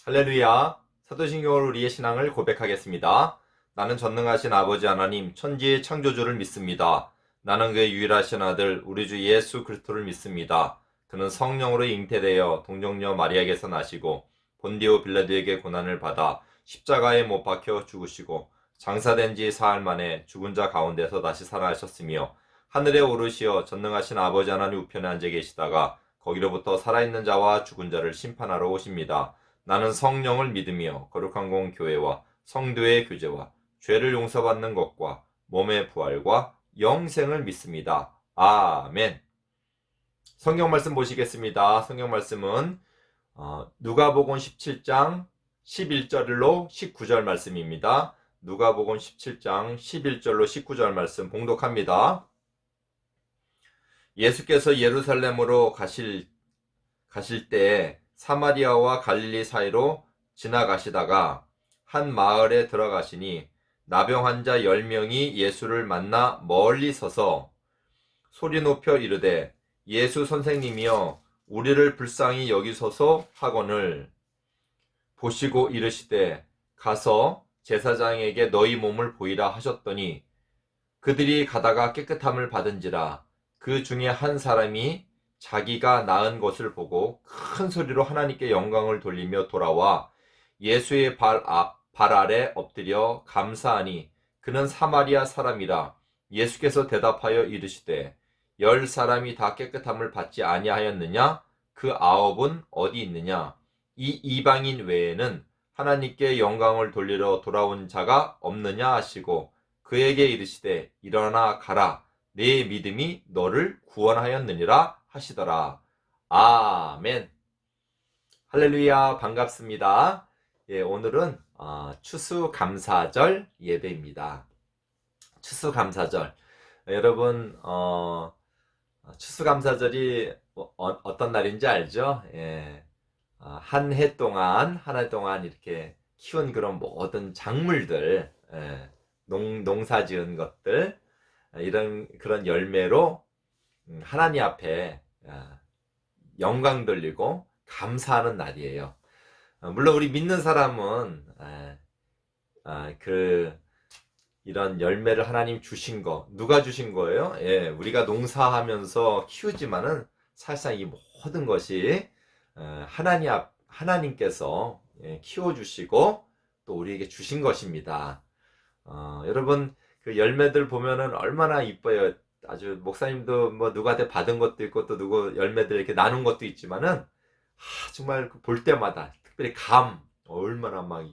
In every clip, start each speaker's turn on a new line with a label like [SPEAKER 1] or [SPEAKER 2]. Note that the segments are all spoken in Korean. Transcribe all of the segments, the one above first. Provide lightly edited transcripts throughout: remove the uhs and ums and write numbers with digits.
[SPEAKER 1] 할렐루야. 사도신경으로 우리의 신앙을 고백하겠습니다. 나는 전능하신 아버지 하나님, 천지의 창조주를 믿습니다. 나는 그의 유일하신 아들, 우리 주 예수 그리스도를 믿습니다. 그는 성령으로 잉태되어 동정녀 마리아에게서 나시고 본디오 빌라도에게 고난을 받아 십자가에 못 박혀 죽으시고 장사된 지 사흘 만에 죽은 자 가운데서 다시 살아나셨으며 하늘에 오르시어 전능하신 아버지 하나님 우편에 앉아 계시다가 거기로부터 살아있는 자와 죽은 자를 심판하러 오십니다. 나는 성령을 믿으며 거룩한 공 교회와 성도의 교제와 죄를 용서받는 것과 몸의 부활과 영생을 믿습니다. 아멘. 성경 말씀 보시겠습니다. 성경 말씀은 누가복음 17장 11절로 19절 말씀입니다. 누가복음 17장 11절로 19절 말씀 봉독합니다. 예수께서 예루살렘으로 가실 때 사마리아와 갈릴리 사이로 지나가시다가 한 마을에 들어가시니 나병 환자 10명이 예수를 만나 멀리 서서 소리 높여 이르되 예수 선생님이여 우리를 불쌍히 여기소서 하거늘 보시고 이르시되 가서 제사장에게 너희 몸을 보이라 하셨더니 그들이 가다가 깨끗함을 받은지라. 그 중에 한 사람이 자기가 나은 것을 보고 큰 소리로 하나님께 영광을 돌리며 돌아와 예수의 발 아래 엎드려 감사하니 그는 사마리아 사람이라. 예수께서 대답하여 이르시되 10사람이 다 깨끗함을 받지 아니하였느냐? 그 9은 어디 있느냐? 이 이방인 외에는 하나님께 영광을 돌리러 돌아온 자가 없느냐 하시고 그에게 이르시되 일어나 가라. 네 믿음이 너를 구원하였느니라 하시더라. 아멘. 할렐루야. 반갑습니다. 오늘은 추수감사절 예배입니다. 추수감사절. 여러분 추수감사절이 어떤 날인지 알죠? 한 해 동안 이렇게 키운 그런 모든 작물들, 농사 지은 것들, 이런 그런 열매로 하나님 앞에 영광 돌리고 감사하는 날이에요. 물론 우리 믿는 사람은 이런 열매를 하나님 주신 거, 누가 주신 거예요? 우리가 농사하면서 키우지만은 사실상 이 모든 것이 하나님께서 키워주시고 또 우리에게 주신 것입니다. 여러분 그 열매들 보면은 얼마나 이뻐요. 아주 목사님도 뭐 누구한테 받은 것도 있고 또 누구 열매들 이렇게 나눈 것도 있지만은 정말 볼 때마다 특별히 감 얼마나 막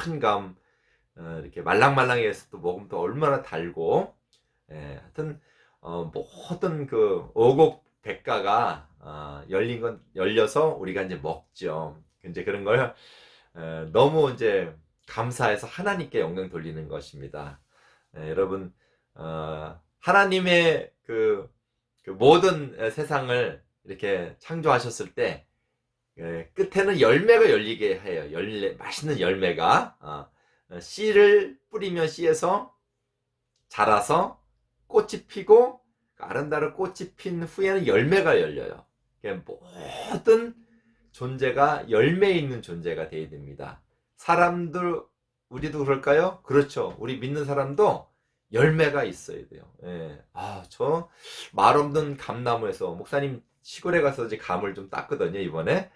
[SPEAKER 1] 큰 감 이렇게 말랑말랑해서 또 먹으면 또 얼마나 달고 하여튼 모든 그 오곡백과가 열려서 우리가 이제 먹죠. 이제 그런 걸 너무 이제 감사해서 하나님께 영광 돌리는 것입니다. 여러분 하나님의 그 모든 세상을 이렇게 창조하셨을 때 끝에는 열매가 열리게 해요. 맛있는 열매가 씨를 뿌리면 씨에서 자라서 꽃이 피고 아름다운 꽃이 핀 후에는 열매가 열려요. 모든 존재가 열매 있는 존재가 되어야 됩니다. 사람들 우리도 그럴까요? 그렇죠. 우리 믿는 사람도 열매가 있어야 돼요. 저 말 없는 감나무에서 목사님 시골에 가서 이제 감을 좀 땄거든요 이번에.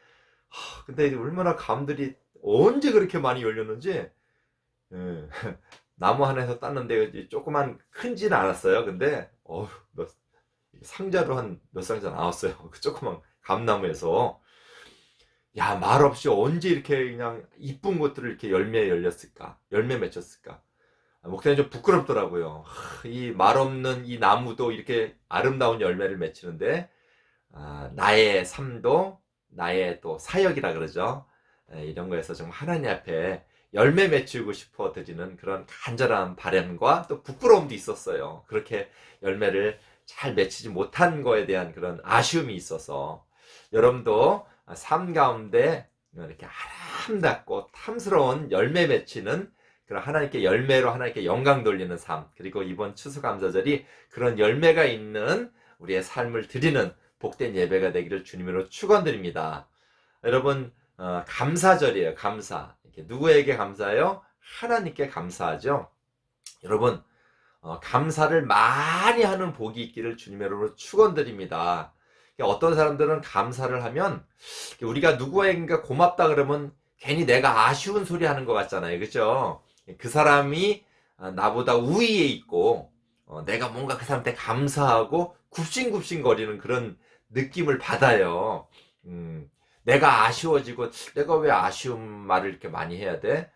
[SPEAKER 1] 근데 얼마나 감들이 언제 그렇게 많이 열렸는지 나무 하나에서 땄는데 조그만 큰지는 않았어요. 근데 상자로 한 몇 상자 나왔어요. 그 조그만 감나무에서. 야, 말없이 언제 이렇게 그냥 이쁜 것들을 이렇게 열매 열렸을까? 열매 맺혔을까? 목사님 좀 부끄럽더라고요. 이 말없는 이 나무도 이렇게 아름다운 열매를 맺히는데 나의 삶도 나의 또 사역이라 그러죠. 이런 거에서 정말 하나님 앞에 열매 맺히고 싶어 드리는 그런 간절한 바람과 또 부끄러움도 있었어요. 그렇게 열매를 잘 맺히지 못한 거에 대한 그런 아쉬움이 있어서 여러분도 삶 가운데 이렇게 아름답고 탐스러운 열매 맺히는 그런 하나님께 열매로 하나님께 영광 돌리는 삶, 그리고 이번 추수감사절이 그런 열매가 있는 우리의 삶을 드리는 복된 예배가 되기를 주님으로 축원드립니다. 여러분 감사절이에요. 감사. 이렇게 누구에게 감사해요? 하나님께 감사하죠. 여러분, 감사를 많이 하는 복이 있기를 주님의 이름으로 축원드립니다. 어떤 사람들은 감사를 하면 우리가 누구에게 고맙다 그러면 괜히 내가 아쉬운 소리 하는 것 같잖아요. 그죠? 그 사람이 나보다 우위에 있고 내가 뭔가 그 사람한테 감사하고 굽신굽신거리는 그런 느낌을 받아요. 내가 아쉬워지고 내가 왜 아쉬운 말을 이렇게 많이 해야 돼?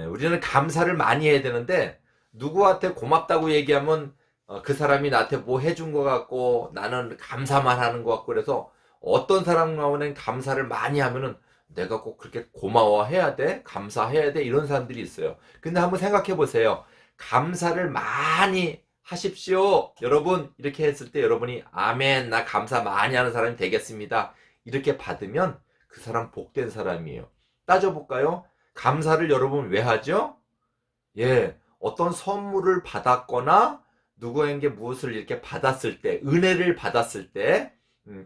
[SPEAKER 1] 우리는 감사를 많이 해야 되는데 누구한테 고맙다고 얘기하면 그 사람이 나한테 뭐 해준 것 같고 나는 감사만 하는 것 같고 그래서 어떤 사람하고는 감사를 많이 하면은 내가 꼭 그렇게 고마워해야 돼? 감사해야 돼? 이런 사람들이 있어요. 근데 한번 생각해 보세요. 감사를 많이 하십시오. 여러분 이렇게 했을 때 여러분이 아멘 나 감사 많이 하는 사람이 되겠습니다. 이렇게 받으면 그 사람 복된 사람이에요. 따져볼까요? 감사를 여러분 왜 하죠? 예, 어떤 선물을 받았거나 누구에게 무엇을 이렇게 받았을 때, 은혜를 받았을 때,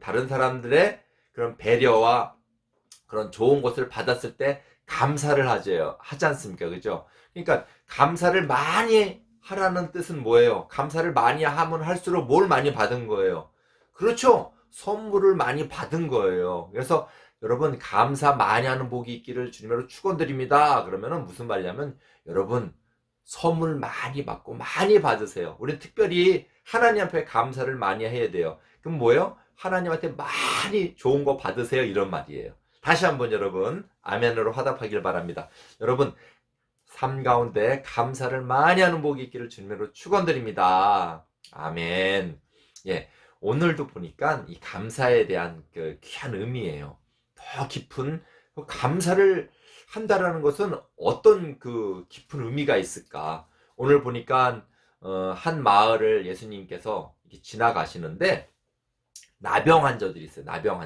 [SPEAKER 1] 다른 사람들의 그런 배려와 그런 좋은 것을 받았을 때 감사를 하지 않습니까? 그죠? 그러니까 감사를 많이 하라는 뜻은 뭐예요? 감사를 많이 하면 할수록 뭘 많이 받은 거예요? 그렇죠? 선물을 많이 받은 거예요. 그래서 여러분 감사 많이 하는 복이 있기를 주님으로 축원드립니다. 그러면은 무슨 말이냐면 여러분 선물 많이 받고 많이 받으세요. 우리 특별히 하나님 앞에 감사를 많이 해야 돼요. 그럼 뭐예요? 하나님한테 많이 좋은 거 받으세요. 이런 말이에요. 다시 한번 여러분 아멘으로 화답하길 바랍니다. 여러분 삶 가운데 감사를 많이 하는 복이 있기를 주님으로 축원드립니다. 아멘. 예, 오늘도 보니까 이 감사에 대한 그 귀한 의미예요. 더 깊은 감사를 한다라는 것은 어떤 그 깊은 의미가 있을까? 오늘 보니까 한 마을을 예수님께서 지나가시는데 나병 환자들이 있어요. 나병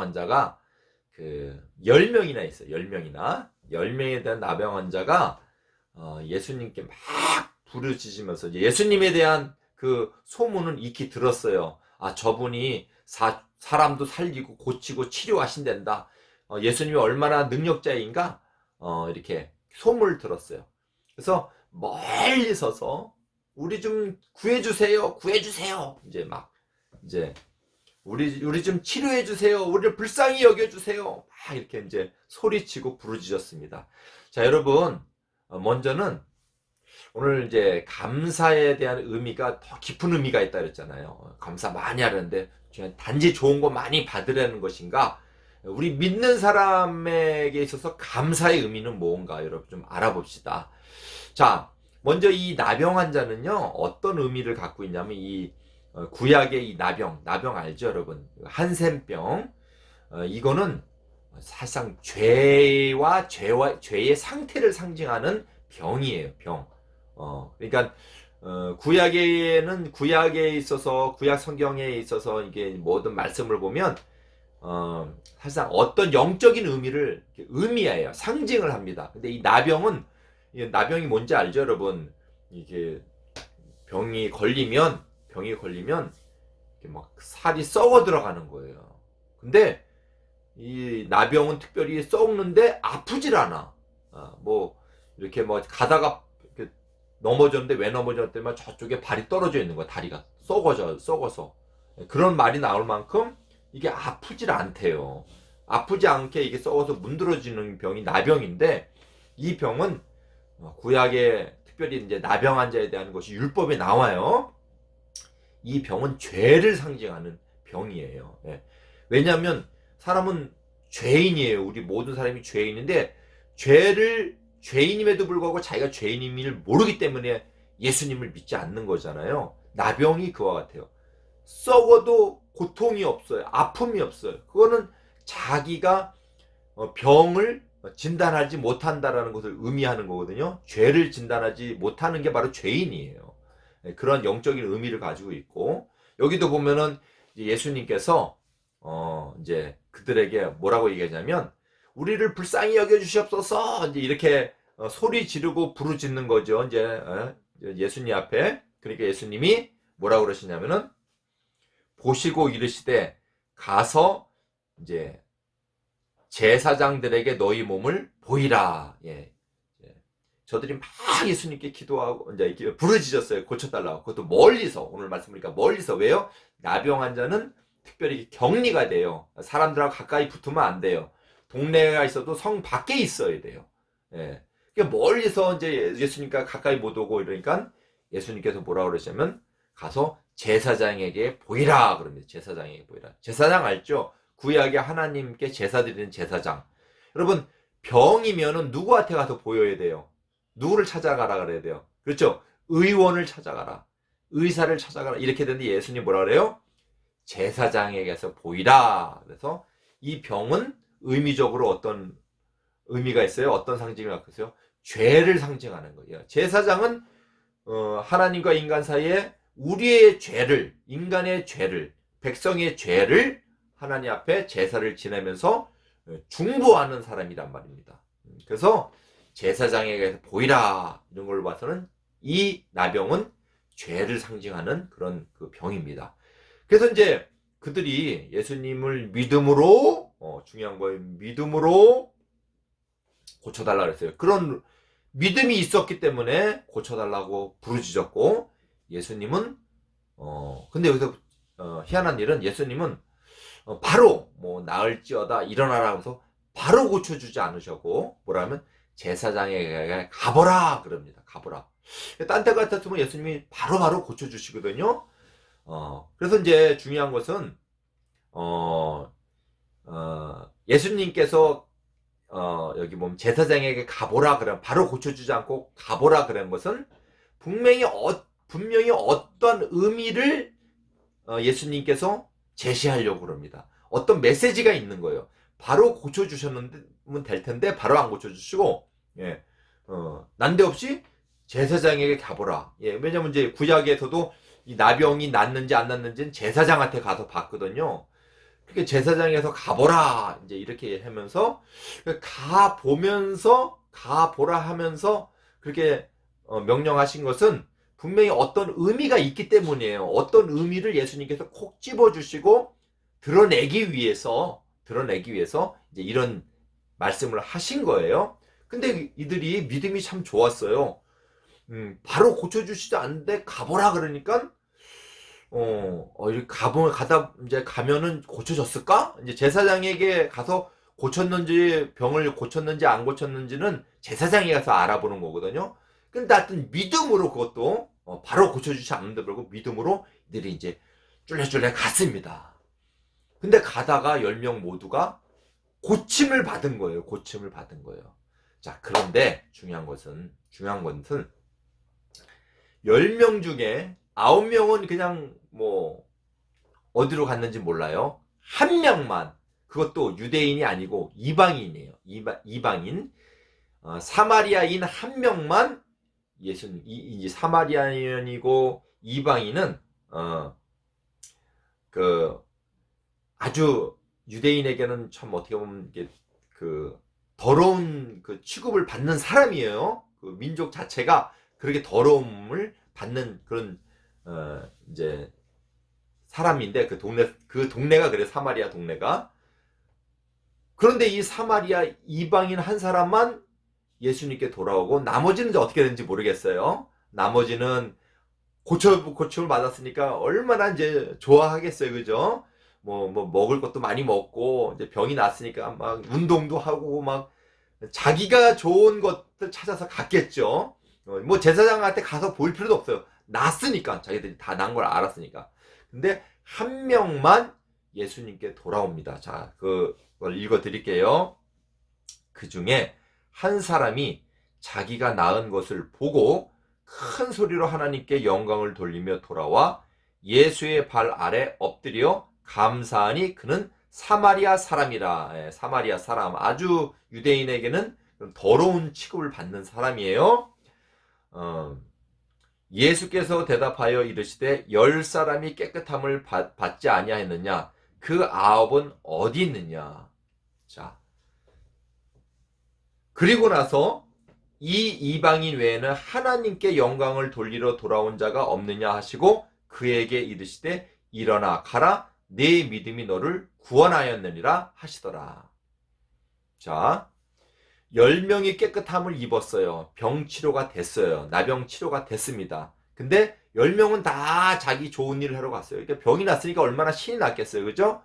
[SPEAKER 1] 환자가 그 10명이나 있어요. 10명이나 10명에 대한 나병 환자가 예수님께 막 부르짖으면서 예수님에 대한 그 소문은 익히 들었어요. 아, 저분이 사람도 살리고 고치고 치료하신단다. 예수님이 얼마나 능력자인가 이렇게 소문을 들었어요. 그래서 멀리 서서 우리 좀 구해주세요, 구해주세요. 이제 우리 좀 치료해주세요, 우리를 불쌍히 여겨주세요. 막 이렇게 이제 소리치고 부르짖었습니다. 자, 여러분 먼저는 오늘 이제 감사에 대한 의미가 더 깊은 의미가 있다 그랬잖아요. 감사 많이 하는데 단지 좋은 거 많이 받으려는 것인가? 우리 믿는 사람에게 있어서 감사의 의미는 뭔가 여러분 좀 알아봅시다. 자, 먼저 이 나병 환자는요 어떤 의미를 갖고 있냐면 이 구약의 이 나병 알죠 여러분? 한센병. 이거는 사실상 죄의 상태를 상징하는 병이에요. 병. 그러니까 구약에 있어서 구약 성경에 있어서 이게 모든 말씀을 보면 사실상 어떤 영적인 의미를 의미해요. 상징을 합니다. 근데 이 나병이 뭔지 알죠, 여러분? 이게 병이 걸리면 이렇게 막 살이 썩어 들어가는 거예요. 근데 이 나병은 특별히 썩는데 아프질 않아. 뭐 이렇게 뭐 가다가 이렇게 넘어졌는데 왜 넘어졌냐면 저쪽에 발이 떨어져 있는 거야. 다리가 썩어서 그런 말이 나올 만큼 이게 아프질 않대요. 아프지 않게 이게 썩어서 문드러지는 병이 나병인데 이 병은 구약에 특별히 이제 나병 환자에 대한 것이 율법에 나와요. 이 병은 죄를 상징하는 병이에요. 예. 왜냐하면 사람은 죄인이에요. 우리 모든 사람이 죄인인데 죄인임에도 불구하고 자기가 죄인임을 모르기 때문에 예수님을 믿지 않는 거잖아요. 나병이 그와 같아요. 썩어도 고통이 없어요. 아픔이 없어요. 그거는 자기가 병을 진단하지 못한다라는 것을 의미하는 거거든요. 죄를 진단하지 못하는 게 바로 죄인이에요. 그런 영적인 의미를 가지고 있고 여기도 보면은 예수님께서 이제 그들에게 뭐라고 얘기하냐면 우리를 불쌍히 여겨주시옵소서 이제 이렇게 소리 지르고 부르짖는 거죠. 이제 예수님 앞에. 그러니까 예수님이 뭐라고 그러시냐면은 보시고 이르시되 가서 이제 제사장들에게 너희 몸을 보이라. 예. 예. 저들이 막 예수님께 기도하고 이제 이렇게 부르짖었어요. 고쳐달라고. 그것도 멀리서, 오늘 말씀 보니까 멀리서. 왜요? 나병 환자는 특별히 격리가 돼요. 사람들하고 가까이 붙으면 안 돼요. 동네가 있어도 성 밖에 있어야 돼요. 예. 그러니까 멀리서 이제 예수님과 가까이 못 오고 이러니까 예수님께서 뭐라 그러시냐면 가서 제사장에게 보이라 그럽니다. 제사장에게 보이라. 제사장 알죠? 구약에 하나님께 제사 드리는 제사장. 여러분, 병이면은 누구한테 가서 보여야 돼요? 누구를 찾아가라 그래야 돼요? 그렇죠? 의원을 찾아가라. 의사를 찾아가라. 이렇게 되는데 예수님 뭐라 그래요? 제사장에게서 보이라. 그래서 이 병은 의미적으로 어떤 의미가 있어요? 어떤 상징을 갖고 있어요? 죄를 상징하는 거예요. 제사장은 하나님과 인간 사이에 우리의 죄를, 인간의 죄를, 백성의 죄를 하나님 앞에 제사를 지내면서 중보하는 사람이란 말입니다. 그래서 제사장에게 보이라 이런 걸로 봐서는 이 나병은 죄를 상징하는 그런 그 병입니다. 그래서 이제 그들이 예수님을 믿음으로 중요한 거예요. 믿음으로 고쳐달라 그랬어요. 그런 믿음이 있었기 때문에 고쳐달라고 부르짖었고 예수님은 근데 여기서 희한한 일은 예수님은 바로 뭐 나을지어다 일어나라 하면서 바로 고쳐주지 않으셨고 뭐라 하면 제사장에게 가보라 그럽니다. 가보라. 딴 때 같았으면 예수님이 바로바로 고쳐주시거든요. 그래서 이제 중요한 것은 예수님께서 여기 보면 제사장에게 가보라 그러면 바로 고쳐주지 않고 가보라 그런 것은 분명히 어떤 의미를 예수님께서 제시하려고 그럽니다. 어떤 메시지가 있는 거예요. 바로 고쳐주셨으면 될 텐데 바로 안 고쳐주시고 예, 난데없이 제사장에게 가보라. 예, 왜냐면 이제 구약에서도 이 나병이 낫는지 안 낫는지는 제사장한테 가서 봤거든요. 그렇게 제사장에서 가보라 이제 이렇게 하면서 가보라 하면서 그렇게 명령하신 것은 분명히 어떤 의미가 있기 때문이에요. 어떤 의미를 예수님께서 콕 집어주시고 드러내기 위해서 이제 이런 말씀을 하신 거예요. 근데 이들이 믿음이 참 좋았어요. 바로 고쳐주시지 않는데 가보라 그러니까 이렇게 이제 가면은 고쳐졌을까? 이제 제사장에게 가서 병을 고쳤는지 안 고쳤는지는 제사장에 가서 알아보는 거거든요. 근데 하여튼 믿음으로 그것도 바로 고쳐주지 않는데 그러고 믿음으로 이들이 이제 쫄래쫄래 갔습니다. 근데 가다가 10명 모두가 고침을 받은 거예요. 자, 그런데 중요한 것은 10명 중에 9명은 그냥 뭐 어디로 갔는지 몰라요. 한 명만, 그것도 유대인이 아니고 이방인이에요. 이방인. 사마리아인 한 명만 예수님, 이제 사마리아인이고 이방인은 아주 유대인에게는 참 어떻게 보면 더러운 취급을 받는 사람이에요. 그 민족 자체가 그렇게 더러움을 받는 그런 이제 사람인데 그 동네가 그래. 사마리아 동네가. 그런데 이 사마리아 이방인 한 사람만 예수님께 돌아오고 나머지는 이제 어떻게 되는지 모르겠어요. 나머지는 고침을 받았으니까 얼마나 이제 좋아하겠어요. 그죠? 뭐 먹을 것도 많이 먹고 이제 병이 났으니까 막 운동도 하고 막 자기가 좋은 것들 찾아서 갔겠죠. 뭐 제사장한테 가서 볼 필요도 없어요. 났으니까. 자기들이 다 난 걸 알았으니까. 근데 한 명만 예수님께 돌아옵니다. 자, 그걸 읽어 드릴게요. 그 중에 한 사람이 자기가 낳은 것을 보고 큰 소리로 하나님께 영광을 돌리며 돌아와 예수의 발 아래 엎드려 감사하니 그는 사마리아 사람이라. 예, 사마리아 사람. 아주 유대인에게는 더러운 취급을 받는 사람이에요. 예수께서 대답하여 이르시되 10사람이 깨끗함을 받지 아니하였느냐? 그 9은 어디 있느냐? 자, 그리고 나서 이 이방인 외에는 하나님께 영광을 돌리러 돌아온 자가 없느냐 하시고 그에게 이르시되 일어나 가라 네 믿음이 너를 구원하였느니라 하시더라. 자, 10명이 깨끗함을 입었어요. 병 치료가 됐어요. 나병 치료가 됐습니다. 근데 10명은 다 자기 좋은 일을 하러 갔어요. 그러니까 병이 났으니까 얼마나 신이 났겠어요. 그죠?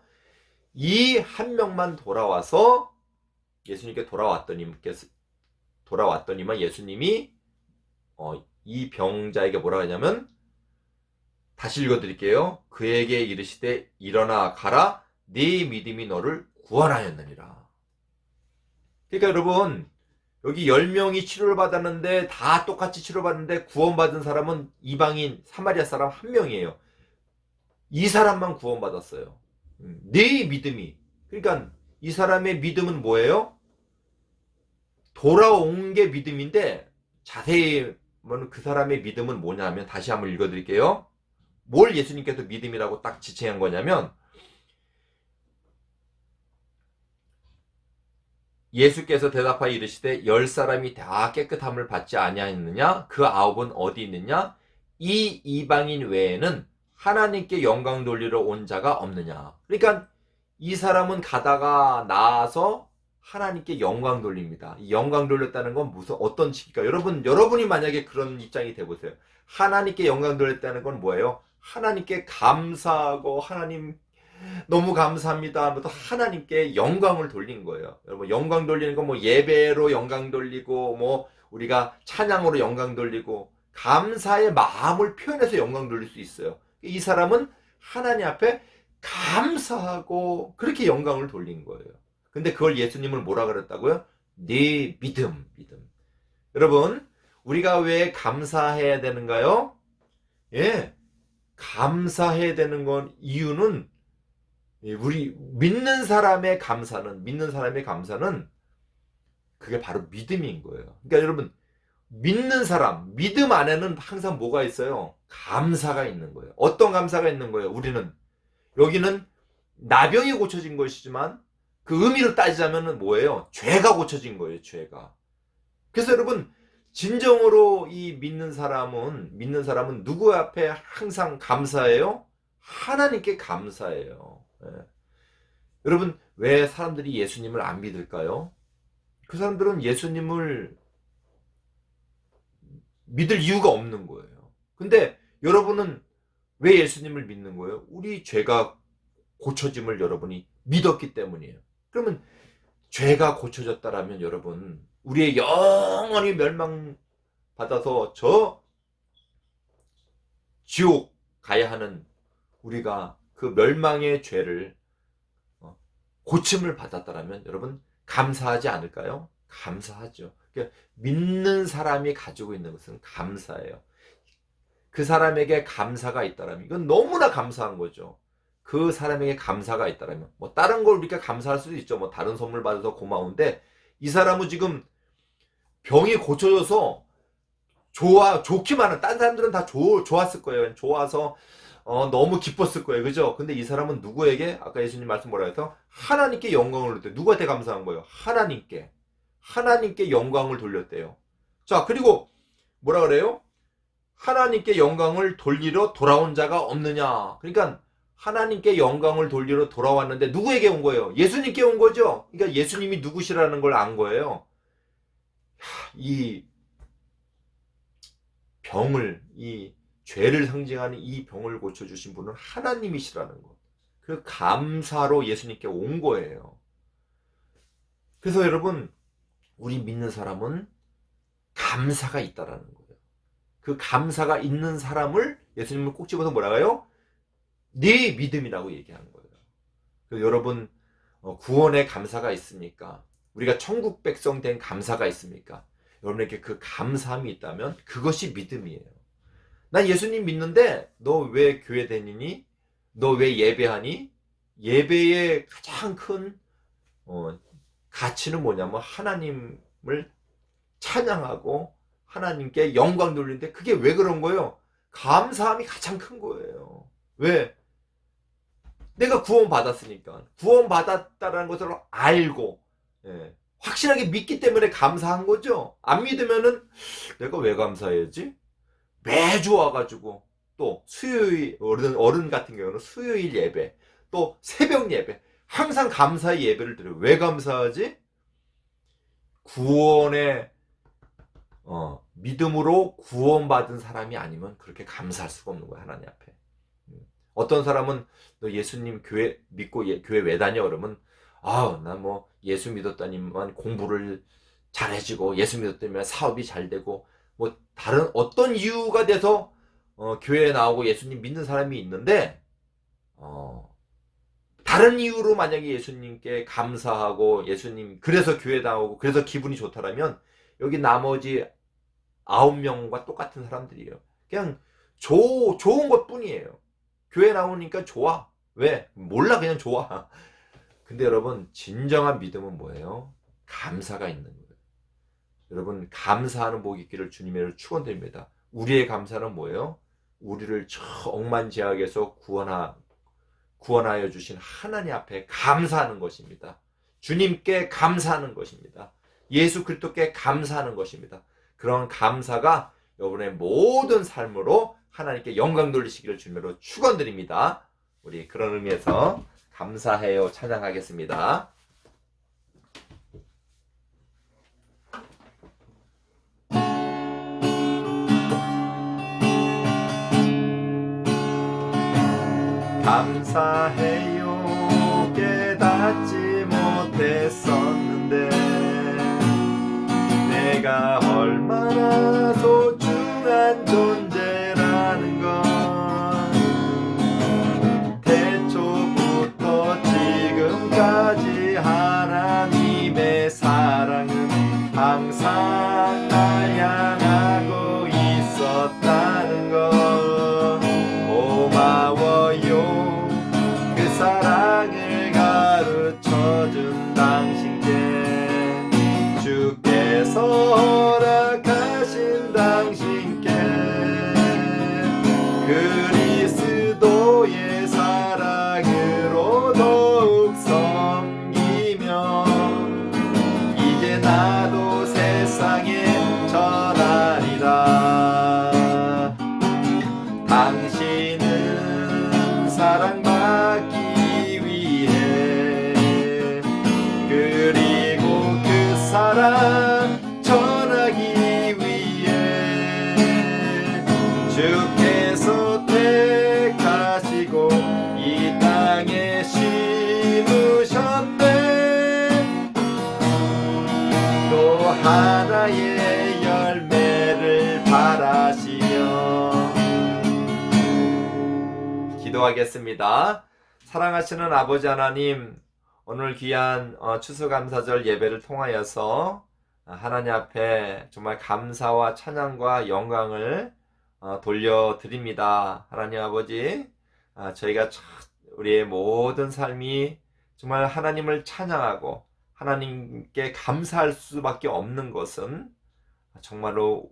[SPEAKER 1] 이 한 명만 돌아와서 예수님께 돌아왔더니만 예수님이 이 병자에게 뭐라 하냐면, 다시 읽어드릴게요. 그에게 이르시되 일어나 가라, 네 믿음이 너를 구원하였느니라. 그러니까 여러분, 여기 10명이 치료를 받았는데 다 똑같이 치료받는데 구원받은 사람은 이방인 사마리아 사람 한 명이에요. 이 사람만 구원받았어요. 네 믿음이. 그러니까 이 사람의 믿음은 뭐예요? 돌아온 게 믿음인데, 자세히 그 사람의 믿음은 뭐냐면, 다시 한번 읽어드릴게요. 뭘 예수님께서 믿음이라고 딱 지칭한 거냐면, 예수께서 대답하여 이르시되 10사람이 다 깨끗함을 받지 아니하였느냐? 그 9은 어디 있느냐? 이 이방인 외에는 하나님께 영광 돌리러 온 자가 없느냐? 그러니까 이 사람은 가다가 나와서 하나님께 영광 돌립니다. 이 영광 돌렸다는 건 무슨 어떤 식일까? 여러분이 만약에 그런 입장이 돼 보세요. 하나님께 영광 돌렸다는 건 뭐예요? 하나님께 감사하고, 하나님 너무 감사합니다 하면서 하나님께 영광을 돌린 거예요. 여러분, 영광 돌리는 건 뭐 예배로 영광 돌리고, 뭐 우리가 찬양으로 영광 돌리고, 감사의 마음을 표현해서 영광 돌릴 수 있어요. 이 사람은 하나님 앞에 감사하고 그렇게 영광을 돌린 거예요. 근데 그걸 예수님을 뭐라 그랬다고요? 네 믿음. 여러분, 우리가 왜 감사해야 되는가요? 예, 감사해야 되는 건 이유는, 우리 믿는 사람의 감사는 그게 바로 믿음인 거예요. 그러니까 여러분, 믿는 사람, 믿음 안에는 항상 뭐가 있어요? 감사가 있는 거예요. 어떤 감사가 있는 거예요? 우리는 여기는 나병이 고쳐진 것이지만 그 의미로 따지자면 뭐예요? 죄가 고쳐진 거예요. 죄가. 그래서 여러분, 진정으로 이 믿는 사람은 누구 앞에 항상 감사해요? 하나님께 감사해요. 예. 여러분, 왜 사람들이 예수님을 안 믿을까요? 그 사람들은 예수님을 믿을 이유가 없는 거예요. 근데 여러분은 왜 예수님을 믿는 거예요? 우리 죄가 고쳐짐을 여러분이 믿었기 때문이에요. 그러면 죄가 고쳐졌다라면 여러분, 우리의 영원히 멸망받아서 저 지옥 가야 하는 우리가 그 멸망의 죄를 고침을 받았다라면 여러분 감사하지 않을까요? 감사하죠. 그러니까 믿는 사람이 가지고 있는 것은 감사예요. 그 사람에게 감사가 있다라면 이건 너무나 감사한 거죠. 그 사람에게 감사가 있다라면 뭐 다른 걸 우리가 감사할 수도 있죠. 뭐 다른 선물 받아서 고마운데, 이 사람은 지금 병이 고쳐져서 좋기만 한, 딴 사람들은 다 좋았을 거예요. 좋아서 너무 기뻤을 거예요. 그죠? 근데 이 사람은 누구에게, 아까 예수님 말씀 뭐라 해서 하나님께 영광을 돌렸대요. 누구한테 감사한 거예요? 하나님께 영광을 돌렸대요. 자, 그리고 뭐라 그래요? 하나님께 영광을 돌리러 돌아온 자가 없느냐? 그러니까 하나님께 영광을 돌리러 돌아왔는데 누구에게 온 거예요? 예수님께 온 거죠. 그러니까 예수님이 누구시라는 걸 안 거예요. 이 병을, 이 죄를 상징하는 이 병을 고쳐주신 분은 하나님이시라는 것. 그 감사로 예수님께 온 거예요. 그래서 여러분, 우리 믿는 사람은 감사가 있다라는 거예요. 그 감사가 있는 사람을 예수님은 꼭 집어서 뭐라고 해요? 네 믿음이라고 얘기하는 거예요. 그래서 여러분, 구원의 감사가 있습니까? 우리가 천국 백성 된 감사가 있습니까? 여러분에게 그 감사함이 있다면 그것이 믿음이에요. 난 예수님 믿는데 너 왜 교회 다니니? 너 왜 예배하니? 예배의 가장 큰 가치는 뭐냐면 하나님을 찬양하고 하나님께 영광 돌리는데, 그게 왜 그런 거예요? 감사함이 가장 큰 거예요. 왜? 내가 구원받았으니까. 구원받았다는 것을 알고, 확실하게 믿기 때문에 감사한 거죠. 안 믿으면은 내가 왜 감사해야지? 매주 와가지고 또 수요일, 어른 같은 경우는 수요일 예배, 또 새벽 예배, 항상 감사의 예배를 드려요. 왜 감사하지? 구원의 믿음으로 구원받은 사람이 아니면 그렇게 감사할 수가 없는 거야, 하나님 앞에. 어떤 사람은 너 예수님 교회 믿고 교회 왜 다녀? 그러면 나 뭐 예수 믿었다니만 공부를 잘해지고 예수 믿었다니만 사업이 잘 되고 뭐 다른 어떤 이유가 돼서 교회에 나오고 예수님 믿는 사람이 있는데 다른 이유로 만약에 예수님께 감사하고 예수님 그래서 교회 나오고 그래서 기분이 좋다라면 여기 나머지 9명과 똑같은 사람들이에요. 그냥 좋은 것 뿐이에요. 교회 나오니까 좋아. 왜? 몰라, 그냥 좋아. 근데 여러분, 진정한 믿음은 뭐예요? 감사가 있는 거예요. 여러분, 감사하는 복이 있기를 주님의 축원드립니다. 우리의 감사는 뭐예요? 우리를 저 억만제약에서 구원하여 주신 하나님 앞에 감사하는 것입니다. 주님께 감사하는 것입니다. 예수 그리스도께 감사하는 것입니다. 그런 감사가 여러분의 모든 삶으로 하나님께 영광 돌리시기를 주님으로 축원드립니다. 우리 그런 의미에서 감사해요 찬양하겠습니다. 감사해요 깨닫지 못했었는데 내가 얼마나 소중한 존재라는 건 태초부터 지금까지 하나님의 사랑은 항상 날 향하고 있었다는 것 고마워요 그 사랑을 가르쳐준 당신께 주께서 허락하신 당신께 그리스도의 사랑으로 더욱 섬기며 이제 나도 세상에 전하리라. 당신은 사랑받기 위해 그리고 그 사랑 전하기 위해 주께서 택하시고 이 땅에 심으셨네. 또 하나의 열매를 바라시며 기도하겠습니다. 사랑하시는 아버지 하나님, 오늘 귀한 추수감사절 예배를 통하여서 하나님 앞에 정말 감사와 찬양과 영광을 돌려드립니다. 하나님 아버지, 저희가 우리의 모든 삶이 정말 하나님을 찬양하고 하나님께 감사할 수밖에 없는 것은 정말로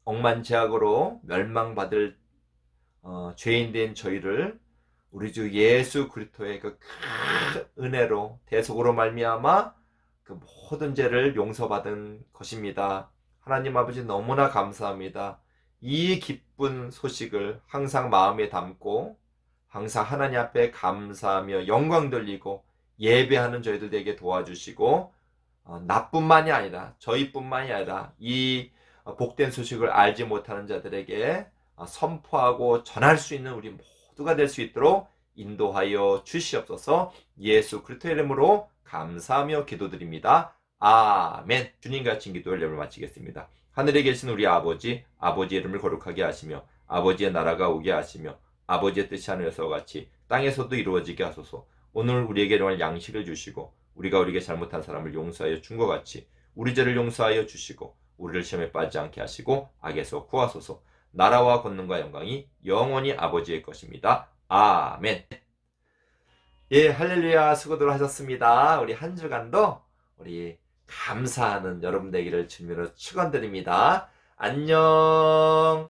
[SPEAKER 1] 억만제약으로 멸망받을 죄인된 저희를 우리 주 예수 그리스도의 그 큰 은혜로 대속으로 말미암아 그 모든 죄를 용서받은 것입니다. 하나님 아버지 너무나 감사합니다. 이 기쁜 소식을 항상 마음에 담고 항상 하나님 앞에 감사하며 영광 돌리고 예배하는 저희들 되게 도와주시고 나뿐만이 아니라 저희뿐만이 아니라 이 복된 소식을 알지 못하는 자들에게 선포하고 전할 수 있는 우리 모두가 될 수 있도록 인도하여 주시옵소서. 예수 그리스도의 이름으로 감사하며 기도드립니다. 아멘. 주님과 같이 기도를 예배를 마치겠습니다. 하늘에 계신 우리 아버지, 아버지의 이름을 거룩하게 하시며 아버지의 나라가 오게 하시며 아버지의 뜻이 하늘에서와 같이 땅에서도 이루어지게 하소서. 오늘 우리에게 일용할 양식을 주시고 우리가 우리에게 잘못한 사람을 용서하여 준 것 같이 우리 죄를 용서하여 주시고 우리를 시험에 빠지지 않게 하시고 악에서 구하소서. 나라와 권능과 영광이 영원히 아버지의 것입니다. 아멘. 예, 할렐루야. 수고들 하셨습니다. 우리 한 주간도 우리 감사하는 여러분 되기를 주님으로 축원드립니다. 안녕.